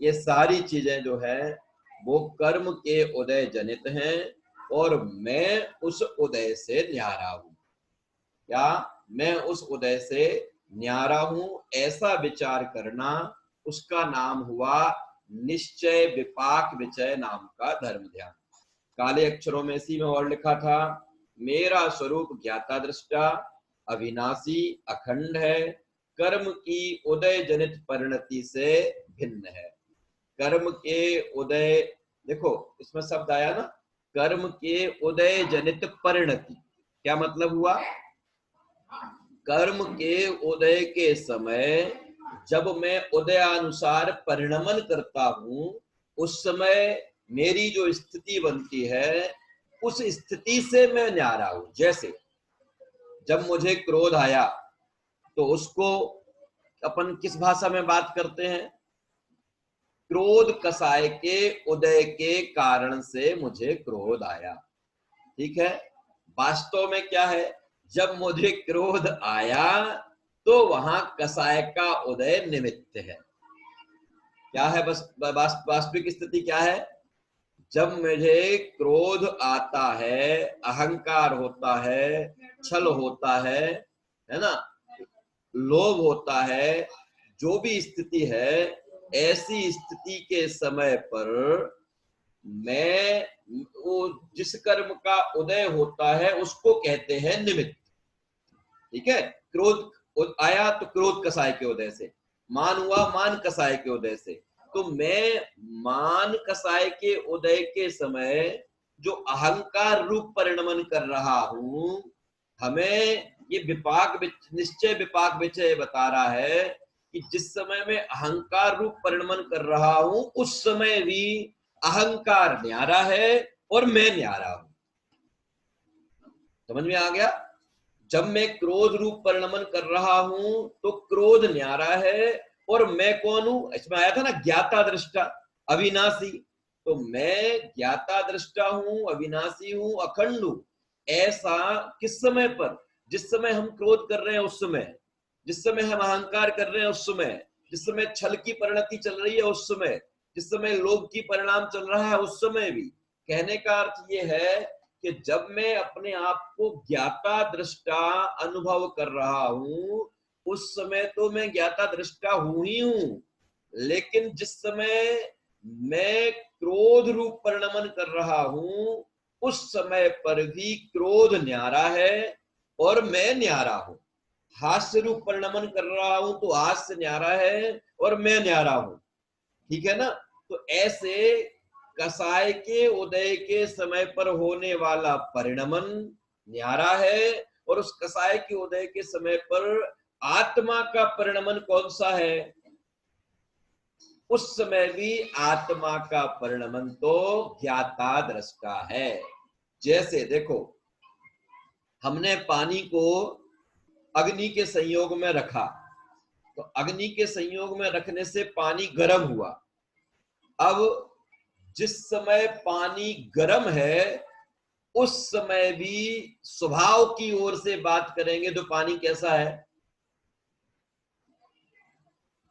ये सारी चीजें जो है वो कर्म के उदय जनित हैं और मैं उस उदय से न्यारा हूं। क्या मैं उस उदय से न्यारा हूं, ऐसा विचार करना, उसका नाम हुआ निश्चय विपाक विचय नाम का धर्म ध्यान। काले अक्षरों में इसी में और लिखा था, मेरा स्वरूप ज्ञाता दृष्टा अविनाशी अखंड है, कर्म की उदय जनित परिणति से भिन्न है। कर्म के उदय, देखो इसमें शब्द आया ना, कर्म के उदय जनित परिणति, क्या मतलब हुआ? कर्म के उदय के समय जब मैं उदयानुसार परिणमन करता हूं, उस समय मेरी जो स्थिति बनती है उस स्थिति से मैं न्यारा हूं। जैसे जब मुझे क्रोध आया तो उसको अपन किस भाषा में बात करते हैं? क्रोध कसाय के उदय के कारण से मुझे क्रोध आया, ठीक है। वास्तव में क्या है, जब मुझे क्रोध आया तो वहां कसाय का उदय निमित्त है। क्या है बस वास्तविक स्थिति क्या है? जब मुझे क्रोध आता है, अहंकार होता है, छल होता है ना, लोभ होता है, जो भी स्थिति है, ऐसी स्थिति के समय पर मैं वो जिस कर्म का उदय होता है उसको कहते हैं निमित्त, ठीक है। क्रोध आया तो क्रोध कसाय के उदय से, मान हुआ मान कसाय के उदय से। तो मैं मान कसाय के उदय के समय जो अहंकार रूप परिणमन कर रहा हूं, हमें ये विपाक निश्चय विपाक विचय बता रहा है कि जिस समय में अहंकार रूप परिणमन कर रहा हूं उस समय भी अहंकार न्यारा है और मैं न्यारा हूं। समझ में आ गया? जब मैं क्रोध रूप परिणमन कर रहा हूं तो क्रोध न्यारा है और मैं कौन हूं? इसमें आया था ना ज्ञाता दृष्टा अविनाशी, तो मैं ज्ञाता दृष्टा हूं, अविनाशी हूं, अखंड हूं। ऐसा किस समय पर? जिस समय हम क्रोध कर रहे हैं उस समय, जिस समय हम अहंकार कर रहे हैं उस समय, जिस समय छल की परिणति चल रही है उस समय, जिस समय लोभ की परिणाम चल रहा है उस समय भी। कहने का अर्थ ये है कि जब मैं अपने आप को ज्ञाता दृष्टा अनुभव कर रहा हूं उस समय तो मैं ज्ञाता दृष्टा हूं ही हूं, लेकिन जिस समय मैं क्रोध रूप परिणमन कर रहा हूं उस समय पर भी क्रोध न्यारा है और मैं न्यारा हूं। हास्य रूप परिणमन कर रहा हूं तो हास्य न्यारा है और मैं न्यारा हूं, ठीक है ना। तो ऐसे कसाय के उदय के समय पर होने वाला परिणमन न्यारा है और उस कसाय के उदय के समय पर आत्मा का परिणमन कौन सा है? उस समय भी आत्मा का परिणमन तो ज्ञाता दृष्टा है। जैसे देखो, हमने पानी को अग्नि के संयोग में रखा, तो अग्नि के संयोग में रखने से पानी गर्म हुआ। अब जिस समय पानी गर्म है उस समय भी स्वभाव की ओर से बात करेंगे तो पानी कैसा है?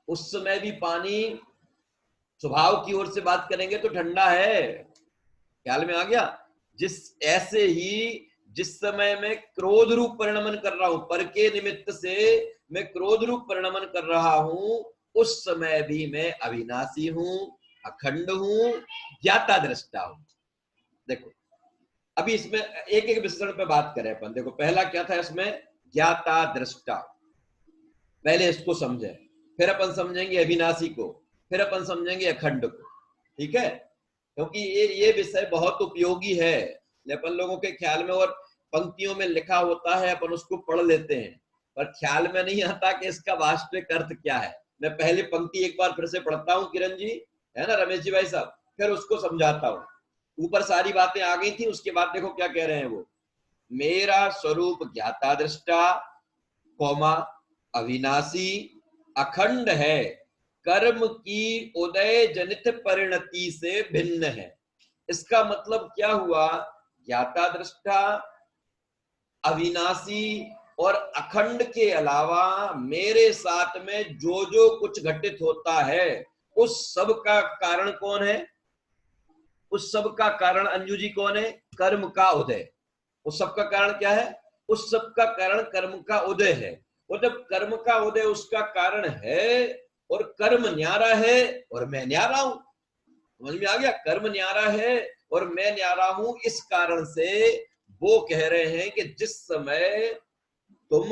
उस समय भी पानी स्वभाव की ओर से बात करेंगे तो ठंडा है। ख्याल में आ गया? ऐसे ही जिस समय मैं क्रोध रूप परिणमन कर रहा हूं, पर के निमित्त से मैं क्रोध रूप परिणमन कर रहा हूं, उस समय भी मैं अविनाशी हूं, अखंड हूं, ज्ञाता दृष्टा हूं। देखो अभी इसमें एक एक विशेषण पे बात करें अपन। देखो पहला क्या था इसमें? ज्ञाता दृष्टा। पहले इसको समझे, फिर अपन समझेंगे अविनाशी को, फिर अपन समझेंगे अखंड को, ठीक है। क्योंकि ये विषय बहुत उपयोगी है अपन लोगों के ख्याल में, और पंक्तियों में लिखा होता है अपन उसको पढ़ लेते हैं पर ख्याल में नहीं आता कि इसका वास्तविक अर्थ क्या है। मैं पहली पंक्ति एक बार फिर से पढ़ता हूँ किरण जी, है ना रमेश जी भाई साहब, फिर उसको समझाता हूँ। ऊपर सारी बातें आ गई थी, उसके बाद देखो क्या कह रहे हैं वो। मेरा स्वरूप ज्ञाता दृष्टा कौमा अविनाशी अखंड है, कर्म की उदय जनित परिणति से भिन्न है। इसका मतलब क्या हुआ? ज्ञाता दृष्टा, अविनाशी और अखंड के अलावा मेरे साथ में जो जो कुछ घटित होता है उस सब का कारण कौन है? उस सब का कारण अंजू जी कौन है? कर्म का उदय। उस सब का कारण क्या है? उस सब का कारण कर्म का उदय है। और जब कर्म का उदय उसका कारण है और कर्म न्यारा है और मैं न्यारा हूं, समझ में आ गया? कर्म न्यारा है और मैं न्यारा हूं, इस कारण से वो कह रहे हैं कि जिस समय तुम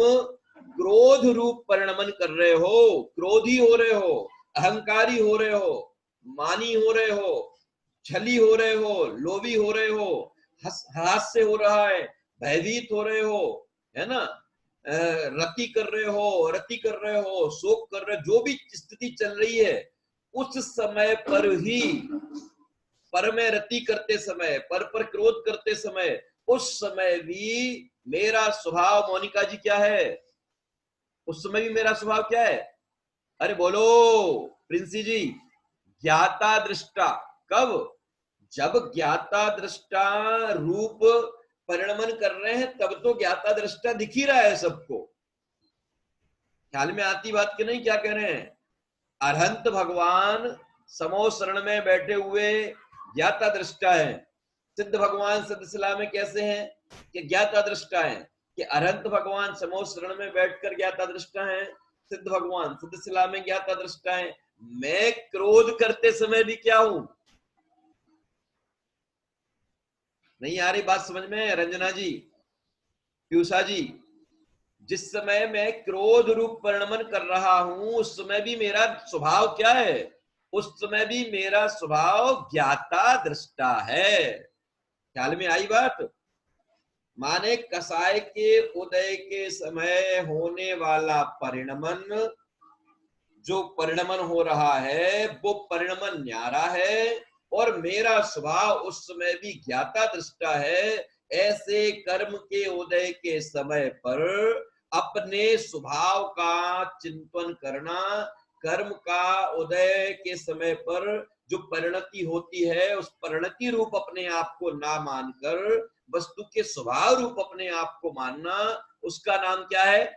क्रोध रूप परिणमन कर रहे हो, क्रोधी हो रहे हो, अहंकारी हो रहे हो, मानी हो रहे हो, छली हो रहे हो, लोभी हो रहे हो, हास्य हो रहा है, भयभीत हो रहे हो, है ना, रति कर रहे हो, रति कर रहे हो, शोक कर रहे हो, जो भी स्थिति चल रही है उस समय पर ही, पर में रति करते समय, पर क्रोध करते समय, उस समय भी मेरा स्वभाव, मोनिका जी क्या है? उस समय भी मेरा स्वभाव क्या है? अरे बोलो प्रिंसी जी, ज्ञाता दृष्टा। कब? जब ज्ञाता दृष्टा रूप परिणमन कर रहे हैं तब तो ज्ञाता दृष्टा दिख ही रहा है सबको। ख्याल में आती बात कि नहीं? क्या कह रहे हैं? अरहंत भगवान समो शरण में बैठे हुए ज्ञाता दृष्टा है। सिद्ध भगवान सिद्धशिला में कैसे हैं? कि ज्ञाता दृष्टा है। कि अरहंत भगवान समो शरण में बैठकर ज्ञाता दृष्टा है, सिद्ध भगवान सिद्धशिला में ज्ञाता दृष्टा है। मैं क्रोध करते समय भी क्या हूं? नहीं आ रही बात समझ में रंजना जी, पीयूषा जी? जिस समय मैं क्रोध रूप परिणमन कर रहा हूं उस समय भी मेरा स्वभाव क्या है? उस समय भी मेरा स्वभाव ज्ञाता दृष्टा है। ख्याल में आई बात? माने कसाय के उदय के समय होने वाला परिणमन, जो परिणमन हो रहा है वो परिणमन न्यारा है और मेरा स्वभाव उस समय भी ज्ञाता दृष्टा है। ऐसे कर्म के उदय के समय पर अपने स्वभाव का चिंतन करना, कर्म का उदय के समय पर जो परिणति होती है उस परिणति रूप अपने आप को ना मानकर वस्तु के स्वभाव रूप अपने आप को मानना, उसका नाम क्या है?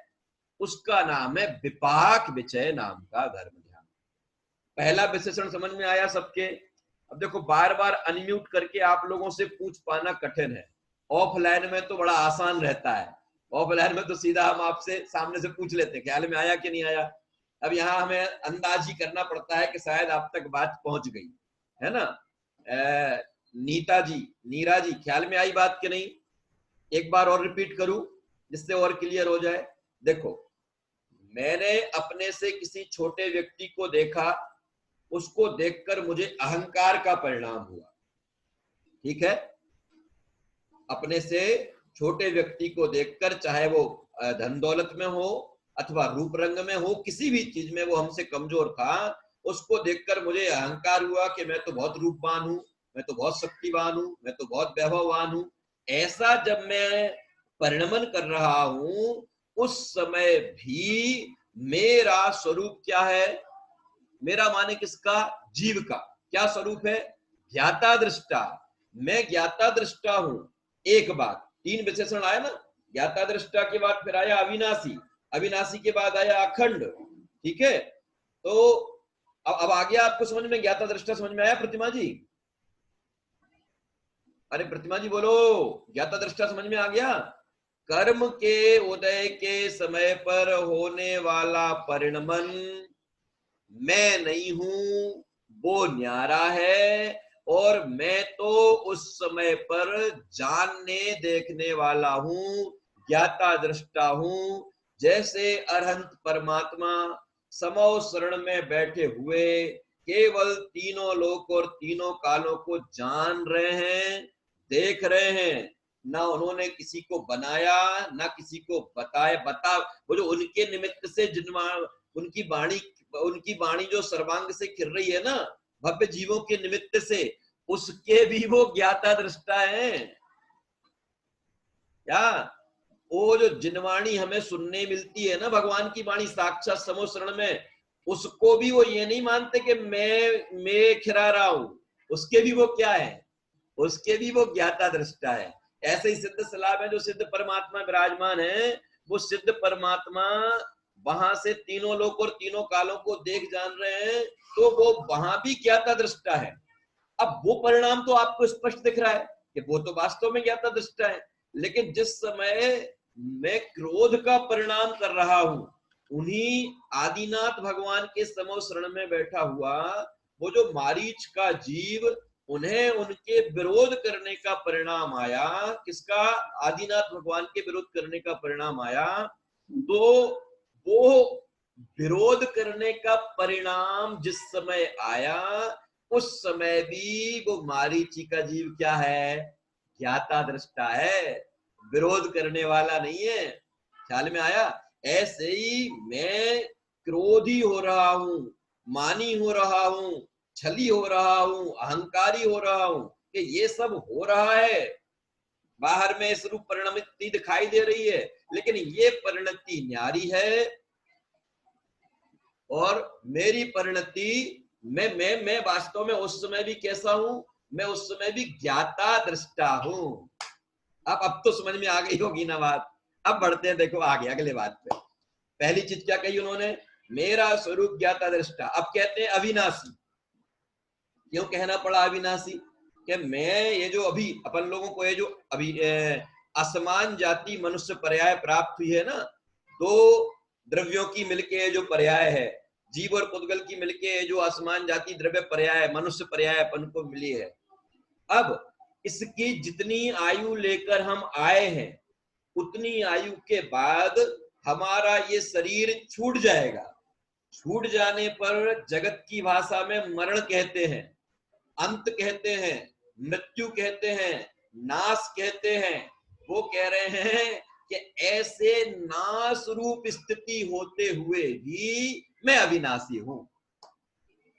उसका नाम है विपाक विचय नाम का धर्म ध्यान। पहला विशेषण समझ में आया सबके? अब देखो बार बार अनम्यूट करके आप लोगों से पूछ पाना कठिन है। ऑफलाइन में तो बड़ा आसान रहता है, ऑफलाइन में तो सीधा हम आपसे सामने से पूछ लेते हैं ख्याल में आया कि नहीं आया। अब यहाँ हमें अंदाज ही करना पड़ता है कि शायद आप तक बात पहुंच गई है ना। नीता जी, नीरा जी, ख्याल में आई बात कि नहीं? एक बार और रिपीट करूं जिससे और क्लियर हो जाए। देखो, मैंने अपने से किसी छोटे व्यक्ति को देखा, उसको देखकर मुझे अहंकार का परिणाम हुआ, ठीक है? अपने से छोटे व्यक्ति को देखकर, चाहे वो धन दौलत में हो अथवा रूप रंग में हो, किसी भी चीज में वो हमसे कमजोर था, उसको देखकर मुझे अहंकार हुआ कि मैं तो बहुत रूपवान हूं, मैं तो बहुत शक्तिवान हूं, मैं तो बहुत वैभववान हूं। ऐसा जब मैं परिणमन कर रहा हूं उस समय भी मेरा स्वरूप क्या है? मेरा माने किसका? जीव का। क्या स्वरूप है? ज्ञाता दृष्टा। मैं ज्ञाता दृष्टा हूं। एक बात, तीन विशेषण आया ना, ज्ञाता दृष्टा के बाद फिर आया अविनाशी, अविनाशी के बाद आया अखंड, ठीक है? तो अब आ गया आपको समझ में? ज्ञाता दृष्टा समझ में आया प्रतिमा जी? अरे प्रतिमा जी बोलो, ज्ञाता दृष्टा समझ में आ गया? कर्म के उदय के समय पर होने वाला परिणमन मैं नहीं हूं, वो न्यारा है और मैं तो उस समय पर जानने देखने वाला हूं, ज्ञाता दृष्टा हूं। जैसे अरहंत परमात्मा समो शरण में बैठे हुए केवल तीनों लोक और तीनों कालों को जान रहे हैं, देख रहे हैं, ना उन्होंने किसी को बनाया ना किसी को बताया। वो जो उनके निमित्त से जिन्मा उनकी वाणी जो सर्वांग से खिर रही है ना, भव्य जीवों के निमित्त से, उसके भी वो ज्ञाता दृष्टा है। क्या वो जो जिनवाणी हमें सुनने मिलती है ना, भगवान की वाणी साक्षात समोशरण में, उसको भी वो ये नहीं मानते कि मैं खिरा रहा हूं, उसके भी वो क्या है? उसके भी वो ज्ञाता दृष्टा है। ऐसे ही सिद्ध सलाह में जो सिद्ध परमात्मा विराजमान है, वो सिद्ध परमात्मा वहां से तीनों लोक और तीनों कालों को देख जान रहे हैं, तो वो वहां भी ज्ञाता दृष्टा है। अब वो परिणाम तो आपको स्पष्ट दिख रहा है कि वो तो वास्तव में ज्ञाता दृष्टा है, लेकिन जिस समय मैं क्रोध का परिणाम कर रहा हूं, उन्हीं आदिनाथ भगवान के समो शरण में बैठा हुआ वो जो मारीच का जीव, उन्हें उनके विरोध करने का परिणाम आया। किसका? आदिनाथ भगवान के विरोध करने का परिणाम आया। तो वो विरोध करने का परिणाम जिस समय आया, उस समय भी वो मारीची का जीव क्या है? ज्ञाता दृष्टा है, विरोध करने वाला नहीं है। ख्याल में आया? ऐसे ही मैं क्रोधी हो रहा हूं, मानी हो रहा हूं, छली हो रहा हूं, अहंकारी हो रहा हूं, कि ये सब हो रहा है, बाहर में स्वरूप परिणति दिखाई दे रही है, लेकिन ये परिणति न्यारी है। और मेरी परिणति मैं वास्तव में उस समय भी कैसा हूं? मैं उस समय भी ज्ञाता दृष्टा हूं। अब तो समझ में आ गई होगी ना बात। अब बढ़ते हैं, देखो आगे अगले बात पे। पहली चीज क्या कही उन्होंने? मेरा स्वरूप ज्ञाता दृष्टा। अब कहते हैं अविनाशी। क्यों कहना पड़ा अविनाशी? कि मैं ये जो अभी अपन लोगों को ये जो अभी असमान जाति मनुष्य पर्याय प्राप्त हुई है ना, दो द्रव्यों की मिलके जो पर्याय है, जीव और पुद्गल की मिलके जो असमान जाति द्रव्य पर्याय मनुष्य पर्याय अपन को मिली है, अब इसकी जितनी आयु लेकर हम आए हैं, उतनी आयु के बाद हमारा ये शरीर छूट जाएगा। छूट जाने पर जगत की भाषा में मरण कहते हैं, अंत कहते हैं, मृत्यु कहते हैं, नाश कहते हैं। वो कह रहे हैं कि ऐसे नाश रूप स्थिति होते हुए भी मैं अविनाशी हूं।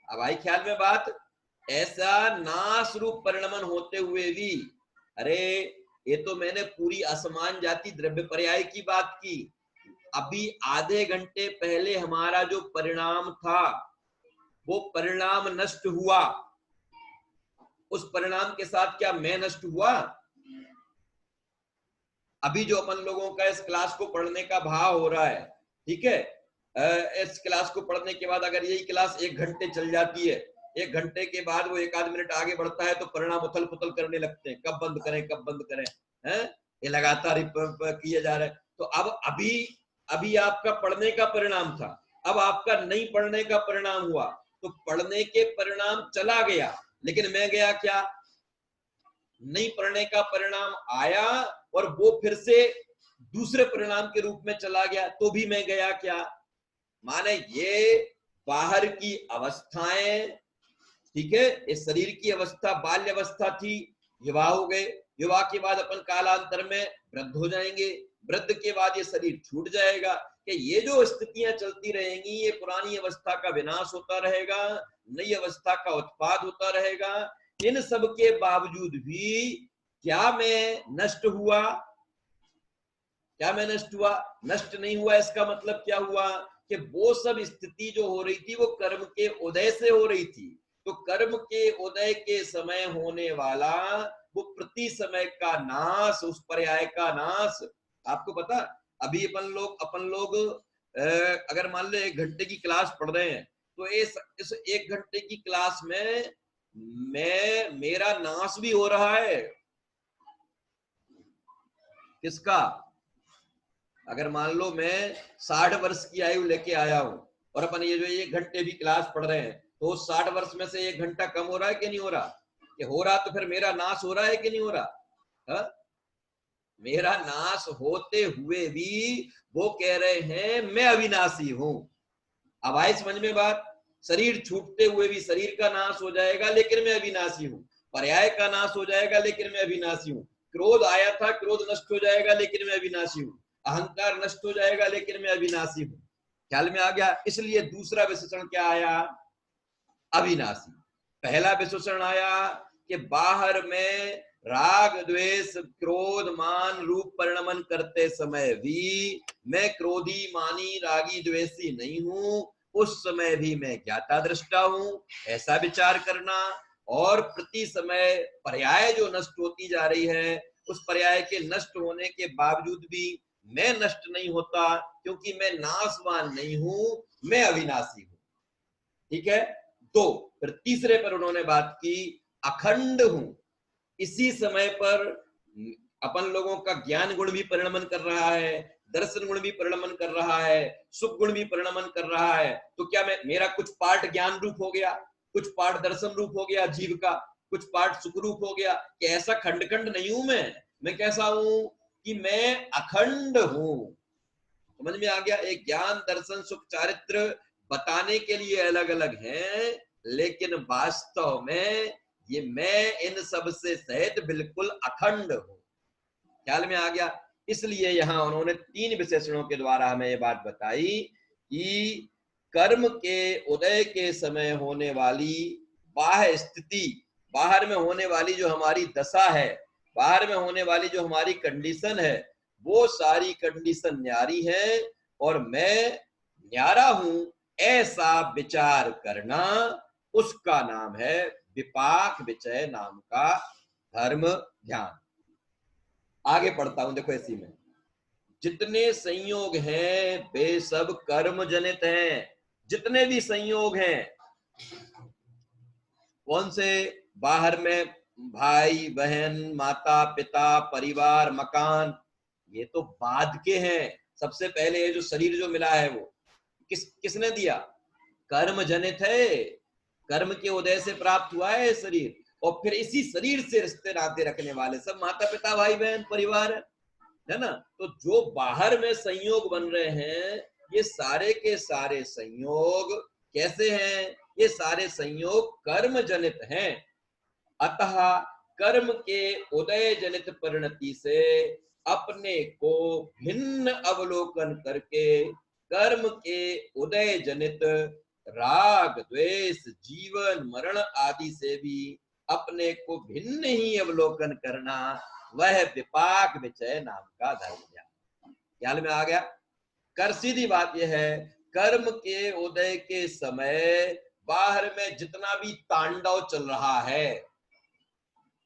अब आई ख्याल में बात? ऐसा नाश रूप परिणमन होते हुए भी, अरे ये तो मैंने पूरी असमान जाति द्रव्य पर्याय की बात की। अभी आधे घंटे पहले हमारा जो परिणाम था, वो परिणाम नष्ट हुआ। उस परिणाम के साथ क्या मैं नष्ट हुआ? अभी जो अपन लोगों का इस क्लास को पढ़ने का भाव हो रहा है, ठीक है, इस क्लास को पढ़ने के बाद अगर यही क्लास 1 घंटे चल जाती है, 1 घंटे के बाद वो 1 आध मिनट आगे बढ़ता है, तो परिणाम उथल पुथल करने लगते हैं, कब बंद करें कब बंद करें, हैं? ये लगातार किए जा रहे हैं। तो अब अभी आपका पढ़ने का परिणाम था, अब आपका नहीं पढ़ने का परिणाम हुआ। तो पढ़ने के परिणाम चला गया, लेकिन मैं गया क्या? नहीं पढ़ने का परिणाम आया और वो फिर से दूसरे परिणाम के रूप में चला गया, तो भी मैं गया क्या? माने ये बाहर की अवस्थाएं, ठीक है, इस शरीर की अवस्था बाल्य अवस्था थी, युवा हो गए, युवा के बाद अपन कालांतर में वृद्ध हो जाएंगे, वृद्ध के बाद ये शरीर छूट जाएगा। कि ये जो स्थितियां चलती रहेंगी, ये पुरानी अवस्था का विनाश होता रहेगा, नई अवस्था का उत्पाद होता रहेगा। इन सब के बावजूद भी क्या मैं नष्ट हुआ? क्या मैं नष्ट हुआ? नष्ट नहीं हुआ। इसका मतलब क्या हुआ? कि वो सब स्थिति जो हो रही थी, वो कर्म के उदय से हो रही थी। तो कर्म के उदय के समय होने वाला वो प्रति समय का नाश, उस पर्याय का नाश। आपको पता, अभी अपन लोग अगर मान लो 1 घंटे की क्लास पढ़ रहे हैं, तो इस 1 घंटे की क्लास में मेरा नाश भी हो रहा है। किसका? अगर मान लो मैं 60 वर्ष की आयु लेके आया हूं और अपन ये जो 1 घंटे भी क्लास पढ़ रहे हैं, तो 60 वर्ष में से 1 घंटा कम हो रहा है कि नहीं हो रहा? कि हो रहा, तो फिर मेरा नाश हो रहा है कि नहीं हो रहा? हा? मेरा नाश होते हुए भी वो कह रहे हैं मैं अविनाशी हूं। अब आई समझ में बात? शरीर छूटते हुए भी शरीर का नाश हो जाएगा, लेकिन मैं अविनाशी हूं। पर्याय का नाश हो जाएगा, लेकिन मैं अविनाशी हूं। क्रोध आया था, क्रोध नष्ट हो जाएगा, लेकिन मैं अविनाशी हूं। अहंकार नष्ट हो जाएगा, लेकिन मैं अविनाशी हूं। ख्याल में आ गया? इसलिए दूसरा विशेषण क्या आया? अविनाशी। पहला विशेषण आया कि बाहर में राग द्वेष क्रोध मान रूप परिणमन करते समय भी मैं क्रोधी मानी रागी द्वेषी नहीं हूं, उस समय भी मैं ज्ञाता दृष्टा हूं, ऐसा विचार करना। और प्रति समय पर्याय जो नष्ट होती जा रही है, उस पर्याय के नष्ट होने के बावजूद भी मैं नष्ट नहीं होता, क्योंकि मैं नाशवान नहीं हूं, मैं अविनाशी हूं। ठीक है। तो फिर तीसरे पर उन्होंने बात की, अखंड हूं। इसी समय पर अपन लोगों का ज्ञान गुण भी परिणमन कर रहा है, दर्शन गुण भी परिणमन कर रहा है, सुख गुण भी परिणमन कर रहा है। तो क्या मैं, मेरा कुछ पार्ट ज्ञान रूप हो गया, कुछ पार्ट दर्शन रूप हो गया जीव का, कुछ पार्ट सुख रूप हो गया, कि ऐसा खंड खंड नहीं हूं मैं कैसा हूं कि मैं अखंड हूं। समझ में आ गया? एक ज्ञान दर्शन सुख चारित्र बताने के लिए अलग अलग हैं, लेकिन वास्तव में ये मैं इन सब से सहित बिल्कुल अखंड हूं। ख्याल में आ गया? इसलिए यहां उन्होंने 3 विशेषणों के द्वारा हमें ये बात बताई कि कर्म के उदय के समय होने वाली बाह्य स्थिति, बाहर में होने वाली जो हमारी दशा है, बाहर में होने वाली जो हमारी कंडीशन है, वो सारी कंडीशन न्यारी है और मैं न्यारा हूं, ऐसा विचार करना, उसका नाम है विपाक विचय नाम का धर्म ध्यान। आगे पढ़ता हूं, देखो इसी में, जितने संयोग हैं वे सब कर्म जनित हैं। जितने भी संयोग हैं, कौन से? बाहर में भाई बहन, माता पिता, परिवार, मकान, ये तो बाद के हैं। सबसे पहले ये जो शरीर जो मिला है वो किसने दिया? कर्म जनित है, कर्म के उदय से प्राप्त हुआ है शरीर। और फिर इसी शरीर से रिश्ते नाते रखने वाले सब माता पिता, भाई बहन, परिवार है ना। तो जो बाहर में संयोग बन रहे हैं, ये सारे के सारे संयोग कैसे हैं? ये सारे संयोग कर्म जनित हैं। अतः कर्म के उदय जनित परिणति से अपने को भिन्न अवलोकन करके कर्म के उदय जनित राग द्वेष जीवन मरण आदि से भी अपने को भिन्न ही अवलोकन करना, वह विपाक विचय नाम का धर्म ज्ञान। ख्याल में आ गया? कर सीधी बात यह है, कर्म के उदय के समय बाहर में जितना भी तांडव चल रहा है,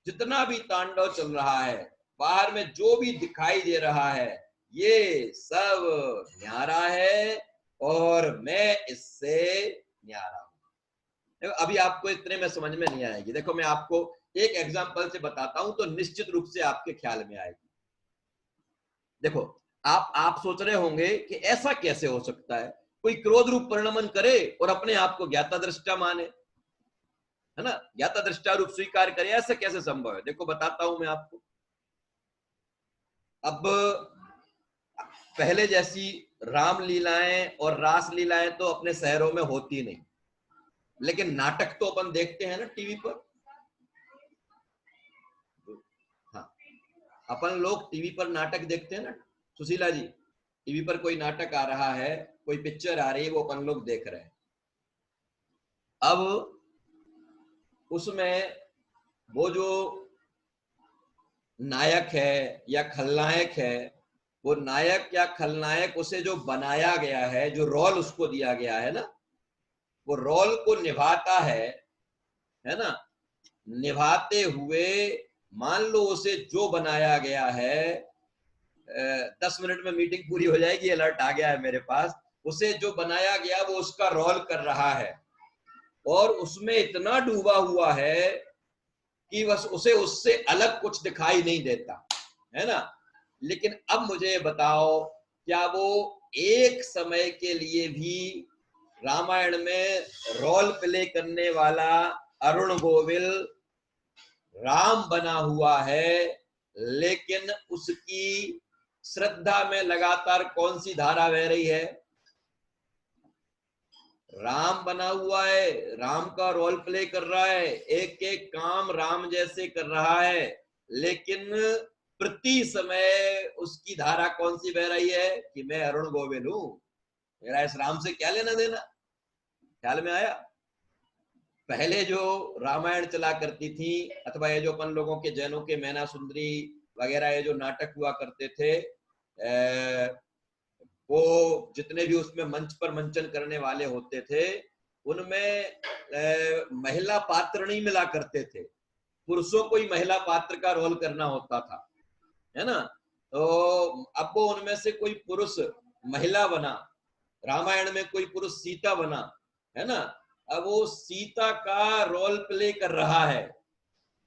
जितना भी तांडव चल रहा है, बाहर में जो भी दिखाई दे रहा है, ये सब न्यारा है और मैं इससे न्यारा हूं। देखो अभी आपको इतने में समझ में नहीं आएगी। देखो मैं आपको एक एग्जांपल से बताता हूं तो निश्चित रूप से आपके ख्याल में आएगी। देखो आप सोच रहे होंगे कि ऐसा कैसे हो सकता है, कोई क्रोध रूप परिणमन करे और अपने आप को ज्ञाता दृष्टा माने, है ना, ज्ञाता दृष्टा रूप स्वीकार करे, ऐसा कैसे संभव है? देखो बताता हूं मैं आपको। अब पहले जैसी राम लीलाएं और रास लीलाएं तो अपने शहरों में होती नहीं, लेकिन नाटक तो अपन देखते हैं ना टीवी पर। हाँ, अपन लोग टीवी पर नाटक देखते हैं ना। सुशीला जी, टीवी पर कोई नाटक आ रहा है, कोई पिक्चर आ रही है, वो अपन लोग देख रहे हैं। अब उसमें वो जो नायक है या खलनायक है, वो नायक या खलनायक, उसे जो बनाया गया है, जो रोल उसको दिया गया है ना, वो रोल को निभाता है ना। निभाते हुए मान लो उसे जो बनाया गया है, 10 मिनट में मीटिंग पूरी हो जाएगी, अलर्ट आ गया है मेरे पास, उसे जो बनाया गया वो उसका रोल कर रहा है और उसमें इतना डूबा हुआ है कि बस उसे उससे अलग कुछ दिखाई नहीं देता, है ना। लेकिन अब मुझे बताओ, क्या वो एक समय के लिए भी रामायण में रोल प्ले करने वाला अरुण गोविल राम बना हुआ है, लेकिन उसकी श्रद्धा में लगातार कौन सी धारा बह रही है? राम बना हुआ है, राम का रोल प्ले कर रहा है, एक एक काम राम जैसे कर रहा है, लेकिन प्रति समय उसकी धारा कौन सी बह रही है कि मैं अरुण गोविल हूं, मेरा इस राम से क्या लेना देना। ख्याल में आया? पहले जो रामायण चला करती थी, अथवा ये जो अपन लोगों के जैनों के मैना सुंदरी वगैरह ये जो नाटक हुआ करते थे, वो जितने भी उसमें मंच पर मंचन करने वाले होते थे, उनमें महिला पात्र नहीं मिला करते थे, पुरुषों को ही महिला पात्र का रोल करना होता था, है ना। तो अब वो उनमें से कोई पुरुष महिला बना, रामायण में कोई पुरुष सीता बना, है ना, अब वो सीता का रोल प्ले कर रहा है,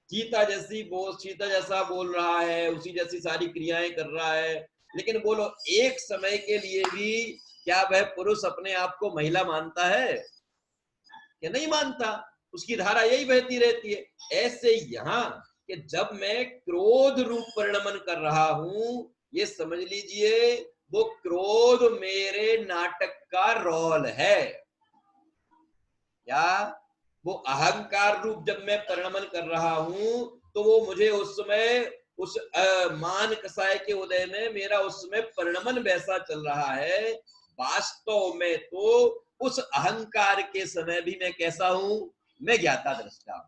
सीता जैसा बोल रहा है, उसी जैसी सारी क्रियाएं कर रहा है, लेकिन बोलो एक समय के लिए भी क्या वह पुरुष अपने आप को महिला मानता है? क्या नहीं मानता, उसकी धारा यही बहती रहती है। ऐसे यहां कि जब मैं क्रोध रूप परिणमन कर रहा हूं, ये समझ लीजिए वो क्रोध मेरे नाटक का रोल है। या वो अहंकार रूप जब मैं परिणमन कर रहा हूं, तो वो मुझे उस समय उस मान कसाय के उदय में मेरा उस समय परिणमन वैसा चल रहा है। वास्तव में तो उस अहंकार के समय भी मैं कैसा हूं? मैं ज्ञाता दृष्टा हूं।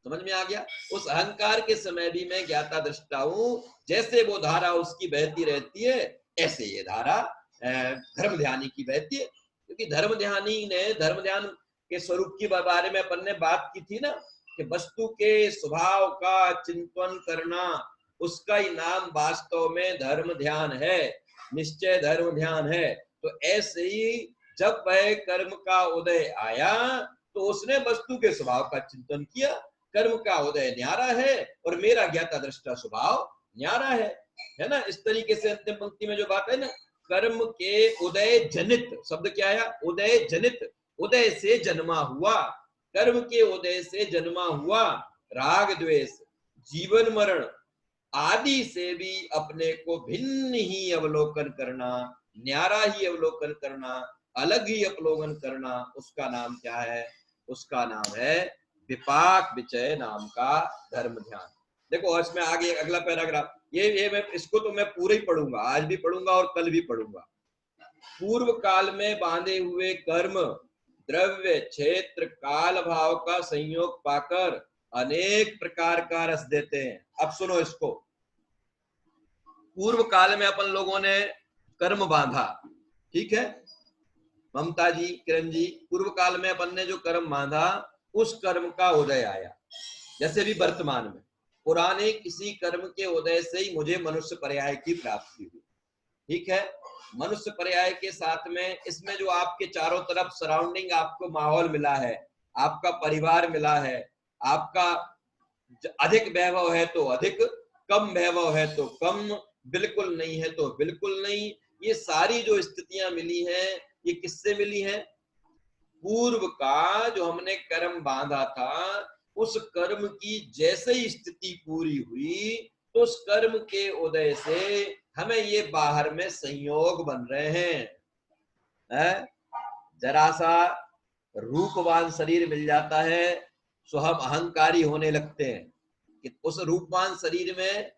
समझ में आ गया? उस अहंकार के समय भी मैं ज्ञाता दृष्टा हूं। जैसे वो धारा उसकी बहती रहती है, ऐसे ये धारा धर्म ध्यानी की बहती है। क्योंकि धर्म ध्यानी ने धर्म ध्यान के स्वरूप के बारे में अपन ने बात की थी ना, कि वस्तु के स्वभाव का चिंतन करना, उसका ही नाम वास्तव में धर्म ध्यान है, निश्चय धर्म ध्यान है। तो ऐसे ही जब वह कर्म का उदय आया, तो उसने वस्तु के स्वभाव का चिंतन किया। कर्म का उदय न्यारा है और मेरा ज्ञाता दृष्टा स्वभाव न्यारा है ना। इस तरीके से अंतिम पंक्ति में जो बात है ना, कर्म के उदय जनित, शब्द क्या आया? उदय जनित, उदय से जन्मा हुआ, कर्म के उदय से जन्मा हुआ राग द्वेष, जीवन मरण आदि से भी अपने को भिन्न ही अवलोकन करना, न्यारा ही अवलोकन करना, अलग ही अवलोकन करना, उसका नाम क्या है? उसका नाम है विपाक विचय नाम का धर्म ध्यान। देखो इसमें आगे अगला पैराग्राफ, ये मैं इसको तो मैं पूरा ही पढ़ूंगा, आज भी पढ़ूंगा और कल भी पढ़ूंगा। पूर्व काल में बांधे हुए कर्म द्रव्य क्षेत्र काल भाव का संयोग पाकर अनेक प्रकार का रस देते हैं। अब सुनो इसको, पूर्व काल में अपन लोगों ने कर्म बांधा, ठीक है ममता जी, किरण जी, पूर्व काल में अपन ने जो कर्म बांधा, उस कर्म का उदय आया। जैसे भी वर्तमान में पुराने किसी कर्म के उदय से ही मुझे मनुष्य पर्याय की प्राप्ति हुई, ठीक है। मनुष्य पर्याय के साथ में इसमें जो आपके चारों तरफ सराउंडिंग आपको माहौल मिला है, आपका परिवार मिला है, आपका अधिक वैभव है तो अधिक, कम वैभव है तो कम, बिल्कुल नहीं है तो बिल्कुल नहीं, ये सारी जो स्थितियां मिली हैं, ये किससे मिली हैं? पूर्व का जो हमने कर्म बांधा था, उस कर्म की जैसे ही स्थिति पूरी हुई, तो उस कर्म के उदय से हमें ये बाहर में संयोग बन रहे हैं। जरा सा रूपवान शरीर मिल जाता है, सो हम अहंकारी होने लगते हैं कि उस रूपवान शरीर में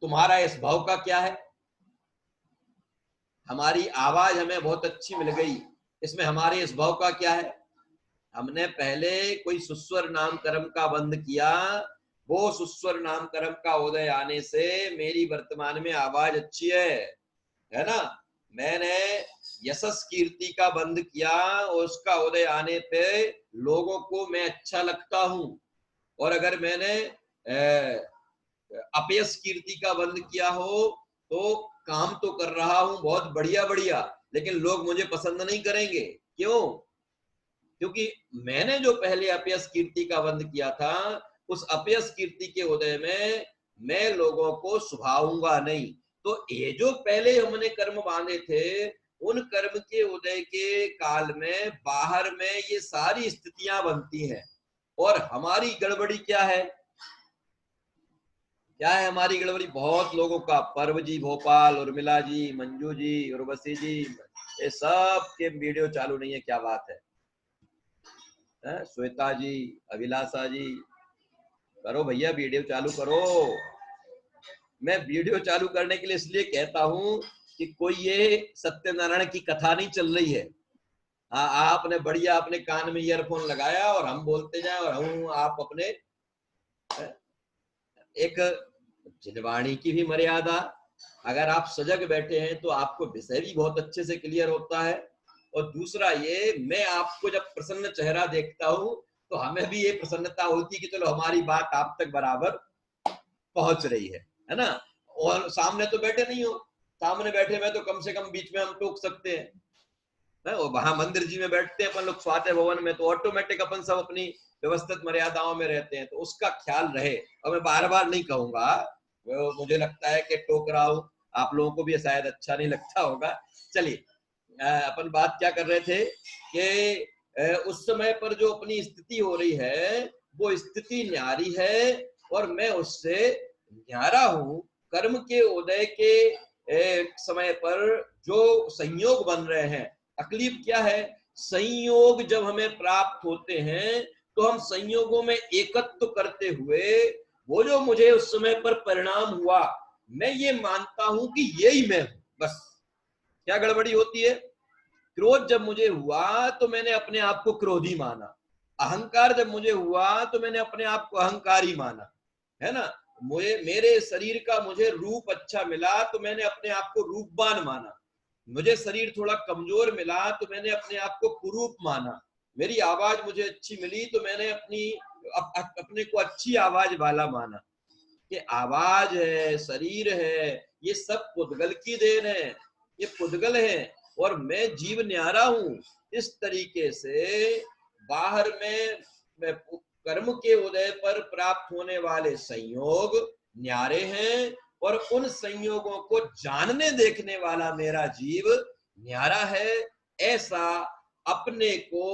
तुम्हारा इस भाव का क्या है? हमारी आवाज हमें बहुत अच्छी मिल गई, इसमें हमारे इस भाव का क्या है? हमने पहले कोई सुस्वर नाम कर्म का बंध किया, वो सुस्वर नाम कर्म का उदय आने से मेरी वर्तमान में आवाज अच्छी है ना। मैंने यशस कीर्ति का बंध किया, उसका उदय आने पे लोगों को मैं अच्छा लगता हूं। और अगर मैंने अपयश कीर्ति का बंध किया हो, तो काम तो कर रहा हूं बहुत बढ़िया बढ़िया, लेकिन लोग मुझे पसंद नहीं करेंगे। क्यों? क्योंकि मैंने जो पहले अपयश कीर्ति का बंध किया था, उस अपयश कीर्ति के उदय में मैं लोगों को सुभाऊंगा नहीं। तो ये जो पहले हमने कर्म बांधे थे, उन कर्म के उदय के काल में बाहर में ये सारी स्थितियां बनती हैं। और हमारी गड़बड़ी क्या है? क्या है हमारी गड़बड़ी? बहुत लोगों का, पर्व जी भोपाल, उर्मिला जी, मंजू जी, उर्वशी जी, ये सब के वीडियो चालू नहीं है, क्या बात है? श्वेता जी, अभिलाषा जी, करो भैया वीडियो चालू करो। मैं वीडियो चालू करने के लिए इसलिए कहता हूं कि कोई ये सत्यनारायण की कथा नहीं चल रही है। आपने बढ़िया अपने कान में ईयरफोन लगाया और हम बोलते जाए, और हम आप अपने एक जिनवाणी की भी मर्यादा। अगर आप सजग बैठे हैं तो आपको विषय भी बहुत अच्छे से क्लियर होता है। और दूसरा ये, मैं आपको जब प्रसन्न चेहरा देखता हूं तो हमें भी ये प्रसन्नता होती कि चलो हमारी बात आप तक बराबर पहुंच रही है ना। और सामने तो बैठे नहीं हो, सामने बैठे हुए तो कम से कम बीच में हम टोक सकते हैं, और वहां मंदिर जी में बैठते हैं अपन लोग स्वाध्याय भवन में, तो ऑटोमेटिक अपन सब अपनी व्यवस्थित मर्यादाओं में रहते हैं, तो उसका ख्याल रहे। और मैं बार बार नहीं कहूंगा, मुझे लगता है कि टोक रहा हूं, आप लोगों को भी शायद अच्छा नहीं लगता होगा। चलिए, अपन बात क्या कर रहे थे कि उस समय पर जो अपनी स्थिति हो रही है वो स्थिति न्यारी है और मैं उससे न्यारा हूं। कर्म के उदय के समय पर जो संयोग बन रहे हैं, तकलीफ क्या है, संयोग जब हमें प्राप्त होते हैं तो हम संयोगों में एकत्व करते हुए वो जो मुझे उस समय पर परिणाम हुआ, मैं ये मानता हूं कि यही मैं हूं। बस क्या गड़बड़ी होती है, क्रोध जब मुझे हुआ तो मैंने अपने आप को क्रोधी माना, अहंकार जब मुझे हुआ तो मैंने अपने आप को अहंकारी माना, है ना। मुझे मेरे शरीर का मुझे रूप अच्छा मिला तो मैंने अपने आप को रूपवान माना, मुझे शरीर थोड़ा कमजोर मिला तो मैंने अपने आप को कुरूप माना, मेरी आवाज मुझे अच्छी मिली तो मैंने अपने को अच्छी आवाज वाला माना। कि आवाज है, शरीर है, ये सब पुद्गल की देन है, ये पुद्गल है और मैं जीव न्यारा हूं। इस तरीके से बाहर में कर्म के उदय पर प्राप्त होने वाले संयोग न्यारे हैं और उन संयोगों को जानने देखने वाला मेरा जीव न्यारा है। ऐसा अपने को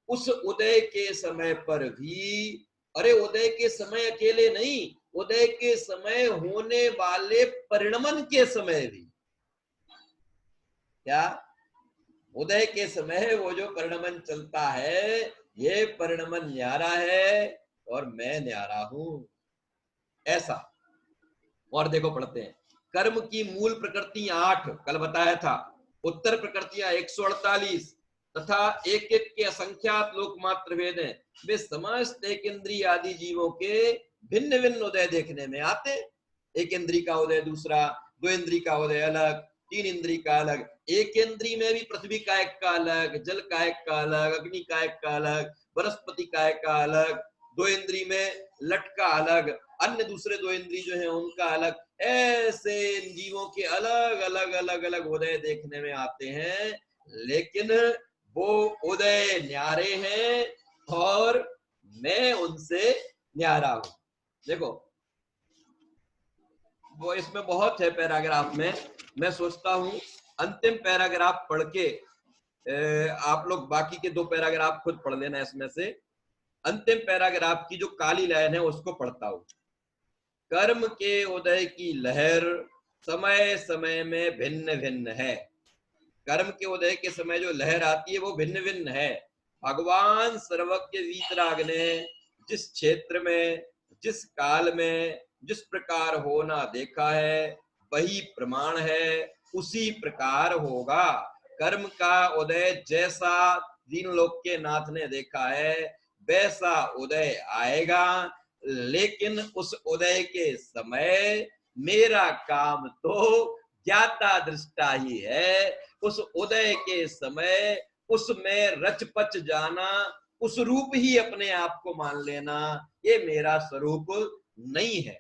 उस उदय के समय पर भी, अरे उदय के समय अकेले नहीं, उदय के समय होने वाले परिणमन के समय भी, क्या उदय के समय वो जो परिणमन चलता है, ये परिणमन न्यारा है और मैं न्यारा हूं, ऐसा। और देखो पढ़ते हैं, कर्म की मूल प्रकृति 8 कल बताया था, उत्तर प्रकृतियां 148 तथा एक एक के असंख्यात लोकमात्र भेद हैं, वे समस्त एक इंद्रिय आदि जीवों के भिन्न भिन्न उदय देखने में आते। एक इंद्रिय का उदय दूसरा, दो इंद्रिय का उदय अलग, तीन इंद्रिय का अलग, एक इंद्रिय में भी पृथ्वी कायक का अलग, जल कायक का अलग, अग्नि कायक का अलग, वनस्पति कायक का अलग, दो इंद्रिय में लट का अलग, अन्य दूसरे दो इंद्रिय जो है उनका अलग, ऐसे जीवों के अलग अलग अलग अलग उदय देखने में आते हैं, लेकिन वो उदय न्यारे हैं और मैं उनसे न्यारा हूं। देखो वो इसमें बहुत है पैराग्राफ में, मैं सोचता हूं अंतिम पैराग्राफ पढ़ के आप लोग बाकी के 2 पैराग्राफ खुद पढ़ लेना। इसमें से अंतिम पैराग्राफ की जो काली लाइन है उसको पढ़ता हूं। कर्म के उदय की लहर समय समय में भिन्न भिन्न है। कर्म के उदय के समय जो लहर आती है वो भिन्न भिन्न है। भगवान सर्वज्ञ वीतराग ने जिस क्षेत्र में, जिस काल में जिस प्रकार होना देखा है वही प्रमाण है, उसी प्रकार होगा। कर्म का उदय जैसा दीन लोक के नाथ ने देखा है वैसा उदय आएगा, लेकिन उस उदय के समय मेरा काम तो ज्ञाता दृष्टा ही है। उस उदय के समय उसमें रच पच जाना, उस रूप ही अपने आप को मान लेना, ये मेरा स्वरूप नहीं है।